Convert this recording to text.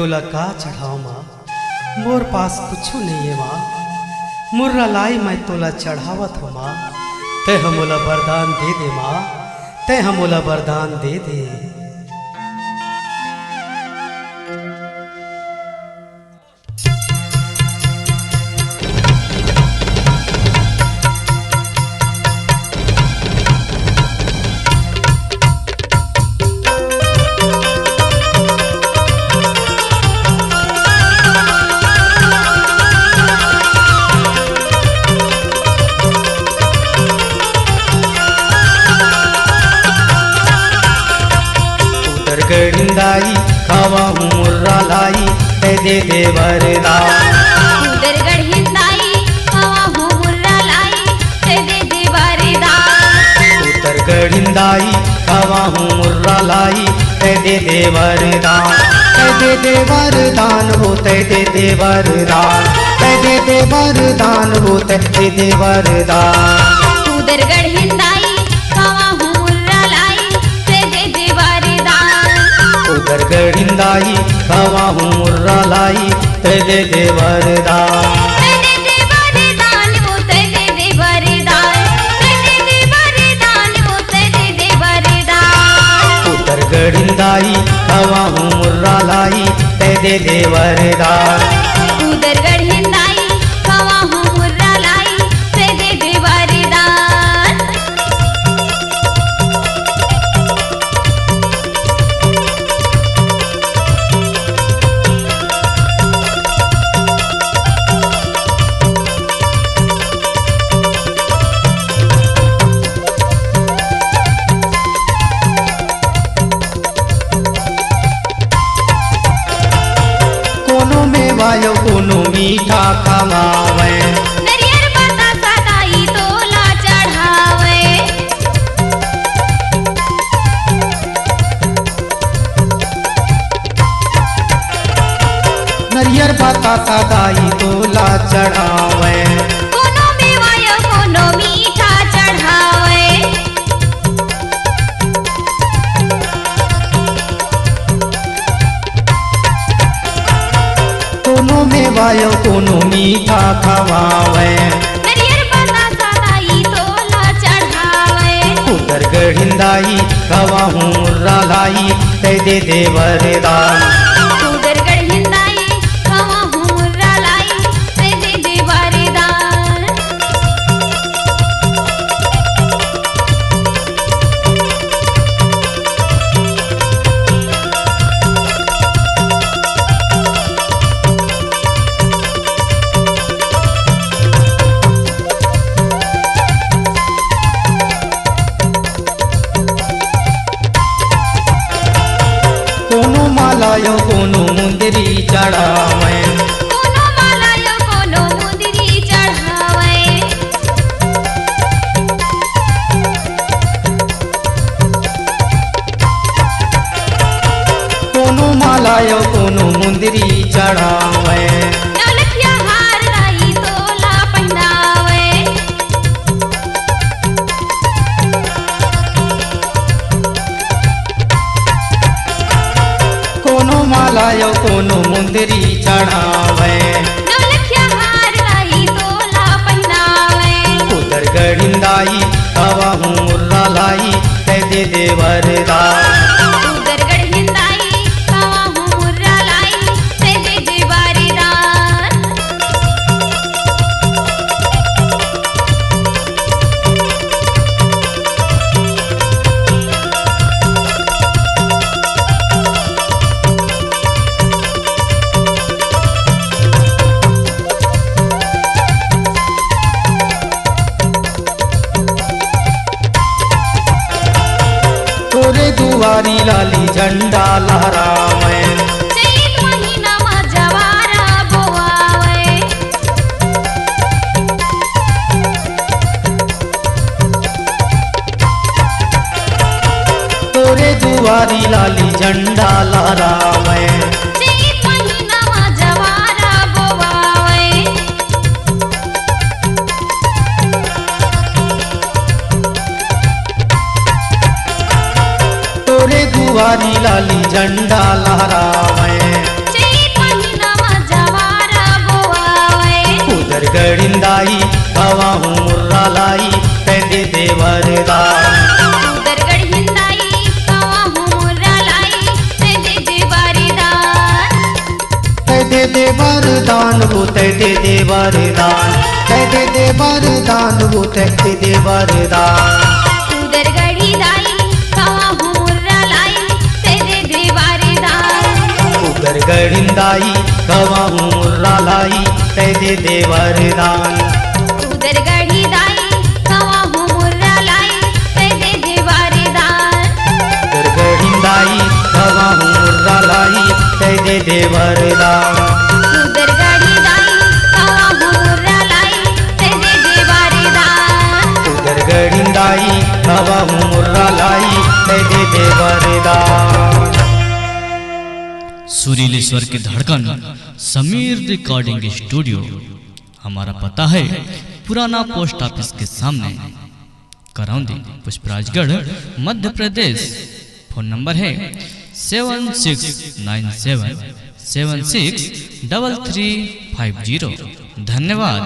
तोला का चढ़ाओ माँ, मोर पास कुछ नहीं है माँ। मुर्रा लाई मैं तोला चढ़ावत हो माँ, ते हमोला वरदान दे दे माँ, ते हमोला वरदान दे दे। गड़िंदाई खावा हूँ मुर्रा लाई ते दे दे वरदान। उधर गड़िंदाई खावा हूँ मुर्रा लाई ते दे दे वरदान। उधर गड़िंदाई खावा हूँ मुर्रा लाई ते दे दे वरदान। ते दे दे वरदान हो ते दे दे वरदान, ते दे दे वरदान हो ते दे दे वरदान। उधर गड़िंदाई खावा हूँ मुर्रा लाई ते दे दे वरदान। उधर गड़िंदाई खावा हूँ मुर्रा लाई ते दे दे वरदान। ते दे दे वरदान वो ते दे दे वरदान। ते दे दे वरदान वो ते दे दे वरदान। उधर गड़िंदाई खावा हूँ मुर्रा लाई ते दे दे वरदान। उधर गड़िंदाई खावा हूँ मुर्रा लाई ते दे दे वरदान। कोनो मेवायो कोनो मीठा खवावे, नरियर बतासा दाई तोला चढ़ावे। नरियर बतासा दाई तोला चढ़ावे। कोनो मेवायो कोनो मीठा चढ़ावे। कोनो मेवायो कोनो मीठा खवावे। नरियर बतासा दाई तोला चढ़ावे। उधर गड़िंदाई खावा हूँ मुर्रा लाई ते दे दे वरदान। उधर गड़िंदाई खावा हूँ मुर्रा लाई ते दे दे वरदान। कोनो मालायो कोनो मुंदरी चढ़ावे। कोनो मालायो कोनो मुंदरी चढ़ावे। कोनो मालायो कोनो मुंदरी चढ़ावे। नौलखिया हार दाई तोला पहनावे। कोनो मालायो कोनो मुंदरी चढ़ावे। नौलखिया हार दाई तोला पहनावे। उधर गड़िंदाई खावा हूँ मुर्रा लाई ते दे दे वरदान। उधर गड़िंदाई खावा हूँ मुर्रा लाई ते दे दे वरदान। तोरे दुआरी लाली झंडा लहरावे। चैत महीना में जवारा बोआवे। तोरे दुआरी लाली झंडा लहरावे। चैत महीना में जवारा बोआवे। तोरे दुआरी लाली झंडा लहरावे। चैत गड़िंदाई हवा हूँ मुर्रा लाई तै दे दे वरदान उदरगढ़ हिंदाई हवा हूँ मुर्रा लाई तै दे दे वरदान तै दे दे वरदान वो तै दे दे वरदान तै दे दे वरदान वो तै दे दे वरदान उदरगढ़ हिंदाई हवा हूँ मुर्रा लाई तै दे दे वरदान उदर गड़िंदाई हवा हूँ मुर्रा लाई तै दे दे वरदान उदरगढ़ हिंदाई हवा हूँ मुर्रा लाई तै दे दे वरदान उदर गड़िंदाई हवा हूँ मुर्रा लाई तै दे दे वरदान उदरगढ़ हिंदाई हवा हूँ मुर्रा लाई तै दे दे वरदान उदर गड़िंदाई हवा हूँ मुर्रा लाई तै दे दे वरदान। सुरीले स्वर की धड़कन समीर रिकॉर्डिंग स्टूडियो। हमारा पता है पुराना पोस्ट ऑफिस के सामने, करौंदी, पुष्पराजगढ़, मध्य प्रदेश। फोन नंबर है 7697763350। धन्यवाद।